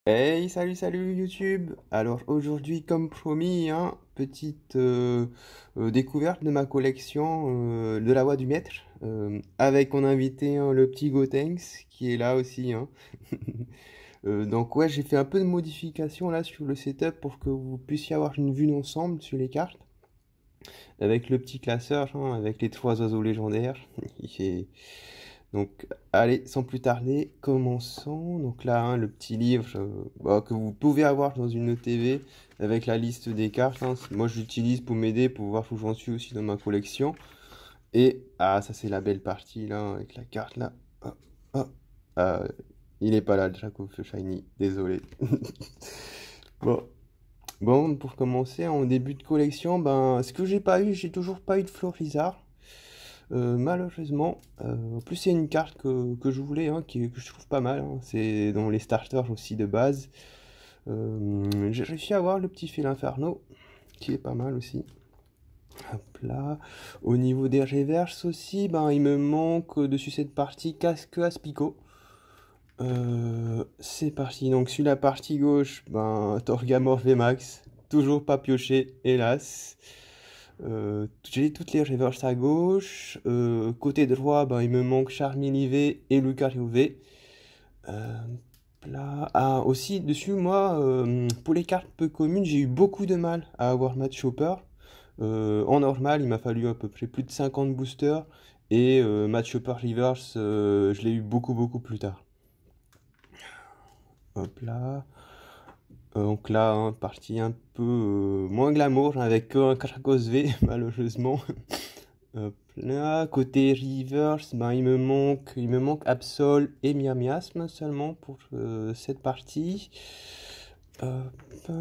Hey, salut YouTube! Alors aujourd'hui, comme promis, petite découverte de ma collection de la voix du maître, avec mon invité, le petit Gotenks, qui est là aussi. Donc ouais, j'ai fait un peu de modification là sur le setup pour que vous puissiez avoir une vue d'ensemble sur les cartes, avec le petit classeur, avec les trois oiseaux légendaires. Et donc, allez, sans plus tarder, commençons. Donc là, le petit livre que vous pouvez avoir dans une TV avec la liste des cartes. Moi, je l'utilise pour m'aider, pour voir où j'en suis aussi dans ma collection. Et, ça c'est la belle partie là, avec la carte là. Ah, ah, ah, il est pas là, le Jack of the Shiny, désolé. Bon, bon, pour commencer, en début de collection, ben, ce que j'ai pas eu, j'ai toujours pas eu de Florizard. Malheureusement, en plus c'est une carte que je voulais, que je trouve pas mal, c'est dans les starters aussi de base. J'ai réussi à avoir le petit fil Inferno, qui est pas mal aussi. Hop là. Au niveau des reverses aussi, ben, il me manque dessus cette partie casque Aspico. C'est parti, donc sur la partie gauche, ben, Torgamor VMAX, toujours pas pioché, hélas. J'ai toutes les reverses à gauche. Côté droit, ben, il me manque Charmini V et Lucario V. Euh, Là. Ah, aussi, dessus, moi, pour les cartes peu communes, j'ai eu beaucoup de mal à avoir Match Chopper. En normal, il m'a fallu à peu près plus de 50 boosters. Et Match Chopper Reverse, je l'ai eu beaucoup plus tard. Hop là. Donc là, partie un peu moins glamour, avec un Krakos V, malheureusement. Hop là, côté Rivers, ben, il me manque Absol et Miasme seulement pour cette partie. Hop,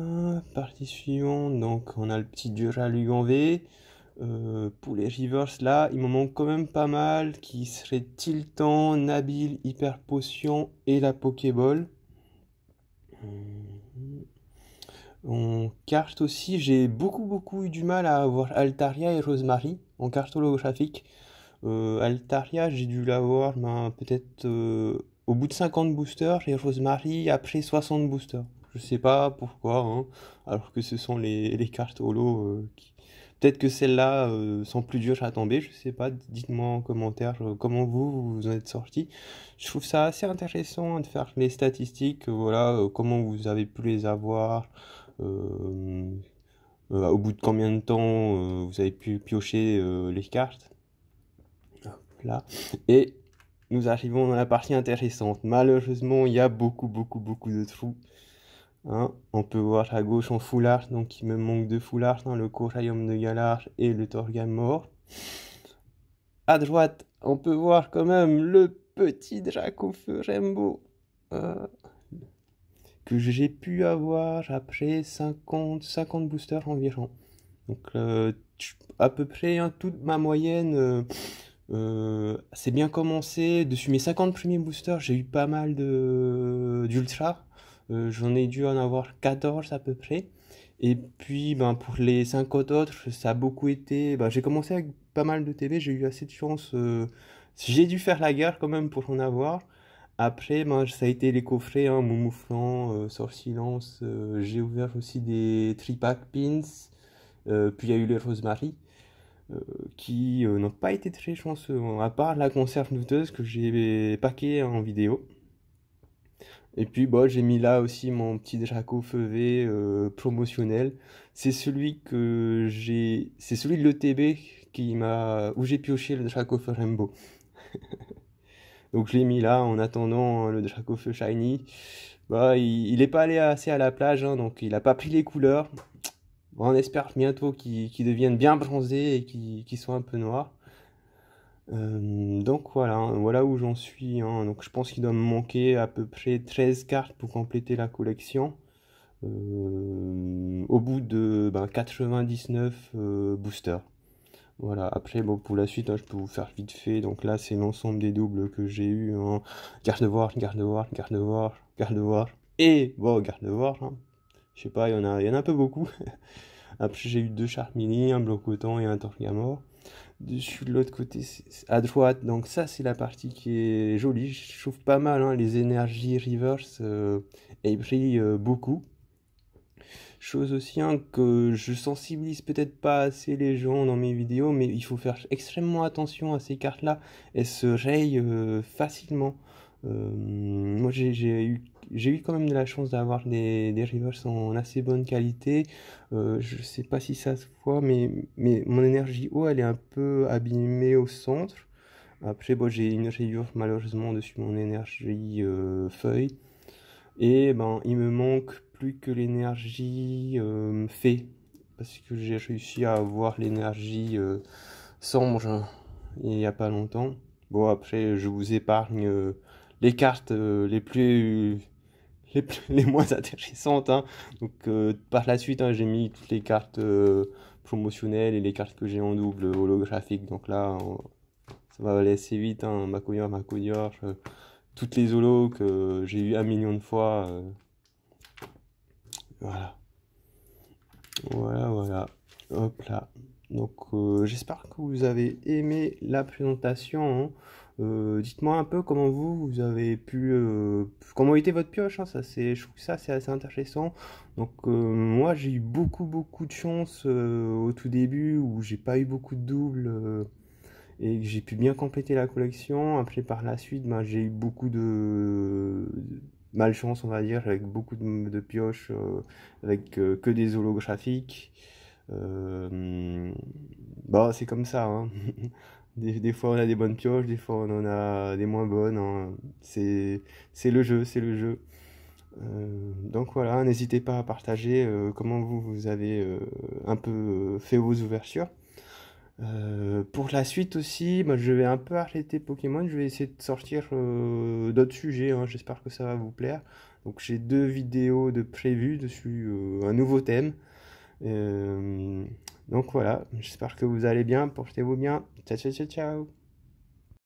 partie suivante, donc on a le petit Duralugon V. Pour les Rivers là, il me manque quand même pas mal, qui serait Tiltan, Nabil, Hyper Potion et la Pokéball. En carte aussi, j'ai beaucoup eu du mal à avoir Altaria et Rosemary en carte holographique. Altaria, j'ai dû l'avoir ben, peut-être au bout de 50 boosters et Rosemary après 60 boosters. Je sais pas pourquoi, alors que ce sont les cartes holo Peut-être que celles-là sont plus dures à tomber, je sais pas. Dites-moi en commentaire comment vous en êtes sorti. Je trouve ça assez intéressant de faire les statistiques, voilà, comment vous avez pu les avoir, euh, au bout de combien de temps vous avez pu piocher les cartes. Là. Et nous arrivons dans la partie intéressante. Malheureusement, il y a beaucoup de trous. On peut voir à gauche en full art, donc il me manque deux full art, le Corayum de Galar et le Torgamor. À droite, on peut voir quand même le petit Dracofeu Rainbow euh, que j'ai pu avoir après 50 boosters environ. Donc à peu près toute ma moyenne, c'est bien commencé. Dessus mes 50 premiers boosters, j'ai eu pas mal d'ultra. J'en ai dû en avoir 14 à peu près. Et puis ben, pour les 50 autres, ça a beaucoup été. Ben, j'ai commencé avec pas mal de TV, j'ai eu assez de chance. J'ai dû faire la guerre quand même pour en avoir. Après, ben, ça a été les coffrets, Momouflant, Sort Silence. J'ai ouvert aussi des Tripack Pins. Puis il y a eu les Rosemary, qui n'ont pas été très chanceux, à part la conserve douteuse que j'ai packé en vidéo. Et puis bon, j'ai mis là aussi mon petit Draco Feuvé promotionnel. C'est celui de l'ETB où j'ai pioché le Draco Feu Rainbow. Donc je l'ai mis là en attendant le Draco Feu Shiny. Bah, il est pas allé assez à la plage, donc il a pas pris les couleurs. Bon, on espère bientôt qu'il devienne bien bronzé et qu'il soit un peu noir. Donc voilà où j'en suis, Donc je pense qu'il doit me manquer à peu près 13 cartes pour compléter la collection. Au bout de 99 boosters. Voilà, après bon, pour la suite, je peux vous faire vite fait. Donc là c'est l'ensemble des doubles que j'ai eu, Gardevoir, Gardevoir, Gardevoir, Gardevoir. Et bon, Gardevoir, je sais pas, il y en a un peu beaucoup. Après j'ai eu deux Charmini, un Blocoton et un Torgamor. dessus de l'autre côté, à droite. Donc ça, c'est la partie qui est jolie. Je trouve pas mal, hein, les énergies reverse, elles brillent beaucoup. Chose aussi, hein, que je sensibilise peut-être pas assez les gens dans mes vidéos, mais il faut faire extrêmement attention à ces cartes-là. Elles se rayent facilement. Moi, j'ai eu quand même de la chance d'avoir des reverse en assez bonne qualité. Je sais pas si ça se voit, mais mon énergie eau, elle est un peu abîmée au centre. Après, bon, j'ai une rayure malheureusement dessus mon énergie feuille. Et ben, il me manque plus que l'énergie fée. Parce que j'ai réussi à avoir l'énergie sombre, hein, il n'y a pas longtemps. Bon, après, je vous épargne les cartes les moins intéressantes, hein. Donc, par la suite, hein, j'ai mis toutes les cartes promotionnelles et les cartes que j'ai en double holographique. Donc là, ça va aller assez vite, hein. Maconior, toutes les holos que j'ai eu 1 million de fois. Voilà, voilà. Hop là. Donc, j'espère que vous avez aimé la présentation, hein. Dites-moi un peu comment vous avez pu, comment était votre pioche, hein. Je trouve que ça c'est assez intéressant. Donc, moi j'ai eu beaucoup de chance au tout début où j'ai pas eu beaucoup de doubles et que j'ai pu bien compléter la collection. Après, par la suite, ben, j'ai eu beaucoup de malchance, on va dire, avec beaucoup de pioches, avec que des holographiques. Bah, c'est comme ça, hein. Des fois, on a des bonnes pioches, des fois, on en a des moins bonnes, hein. C'est le jeu, c'est le jeu. Donc voilà, n'hésitez pas à partager comment vous avez un peu fait vos ouvertures. Pour la suite aussi, moi, je vais un peu arrêter Pokémon, je vais essayer de sortir d'autres sujets, hein. J'espère que ça va vous plaire. Donc j'ai 2 vidéos de prévues dessus, un nouveau thème. Euh, donc voilà, j'espère que vous allez bien, portez-vous bien. Ciao ciao ciao ciao.